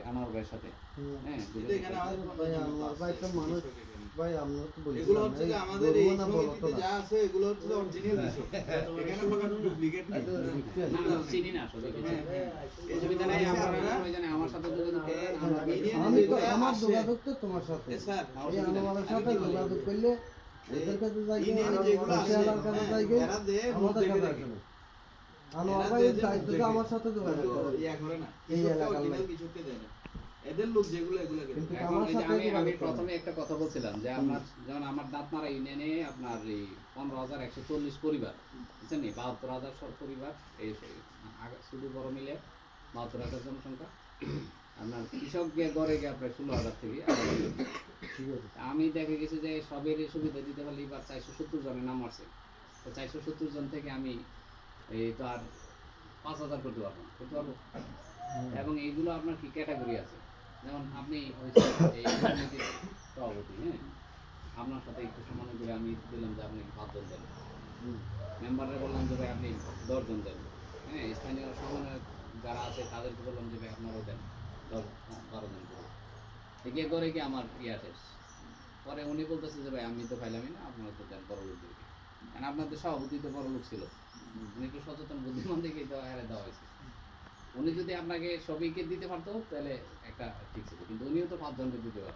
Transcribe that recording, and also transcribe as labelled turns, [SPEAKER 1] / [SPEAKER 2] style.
[SPEAKER 1] আনোয়ার ভাইয়ের সাথে। হ্যাঁ,
[SPEAKER 2] এখানে আমাদের
[SPEAKER 3] ভাই আনোয়ার ভাই তো মানুষ ভাই আমরা তো বলি
[SPEAKER 2] এগুলো হচ্ছে যে আমাদের এই সমিতিতে যা আছে এগুলো হচ্ছে যে অরিজিনাল কিছু এখানে কোনো ডুপ্লিকেট নেই
[SPEAKER 1] না চিনি না আসলে এই সুবিধা নাই। আপনারা ওইখানে আমার সাথে যোগাযোগ করেন।
[SPEAKER 3] আমি তো আমার যোগাযোগ তো তোমার সাথে
[SPEAKER 2] স্যার
[SPEAKER 3] এই আনোয়ারের সাথে যোগাযোগ করলে ওদের কাছে যাই
[SPEAKER 2] যেগুলো আছে
[SPEAKER 3] শেয়ালার কাছে যাই
[SPEAKER 2] এরা দে
[SPEAKER 3] আমাদের
[SPEAKER 2] দেখে
[SPEAKER 3] কাছে
[SPEAKER 2] দেখে
[SPEAKER 3] আসে না। আনোয়ার ভাই দায়িত্বটা আমার সাথে যোগাযোগ করে
[SPEAKER 2] ইয়া করে না
[SPEAKER 3] এই এলাকার
[SPEAKER 2] অরিজিনাল কিছুকে দেয় না এদের লোক যেগুলো এগুলো
[SPEAKER 3] কিন্তু
[SPEAKER 1] এখন
[SPEAKER 3] আমার
[SPEAKER 1] এই যে
[SPEAKER 3] সাথে
[SPEAKER 1] আমি
[SPEAKER 3] যোগাযোগ করে
[SPEAKER 1] প্রথমে একটা কথা বলছিলাম যে আপনার যেমন আমার দাঁতমারা ইউনিয়নে আপনার এই 15,140 পরিবার, বুঝছেন নি, 72,000 সব পরিবার, এই শুধু বড় মিলে 72,000 জনসংখ্যা। আপনার কৃষক গড়ে গিয়ে আপনার 16,000 থেকে।
[SPEAKER 3] ঠিক আছে
[SPEAKER 1] আমি দেখে গেছি যে সবের সুবিধা দিতে পারলে এবার 470 জনের নাম আসছে। তো 470 জন থেকে আমি এই তো আর 5,000 করতে পারবো। এবং এইগুলো আপনার কি ক্যাটাগরি আছে, যেমন আপনি এই কমিটির সভাপতি, হ্যাঁ, আপনার সাথে একটু সমান করে আমি দিলাম যে আপনি 5 জন দেন, মেম্বাররা বললাম যে ভাই আপনি 10 জন দেন, হ্যাঁ, স্থানীয় সমন্বয়ক যারা আছে তাদেরকে বললাম যে ভাই আপনারাও দেন 10-12 জন করে। এগিয়ে করে কি আমার শেষ। পরে উনি বলতেছে যে ভাই আমি তো পাইলামই না, আপনারা তো দেন বড় লোকদেরকে, কারণ আপনাদের সভাপতি তো বড় লোক ছিল, উনি একটু সচেতন বুদ্ধিমান দেখে দেওয়া হয়েছে। উনি যদি আপনাকে সবাইকে দিতে পারতো তাহলে একটা ঠিক ছিল, কিন্তু উনিও তো 5 জনকে দিতে পারতো।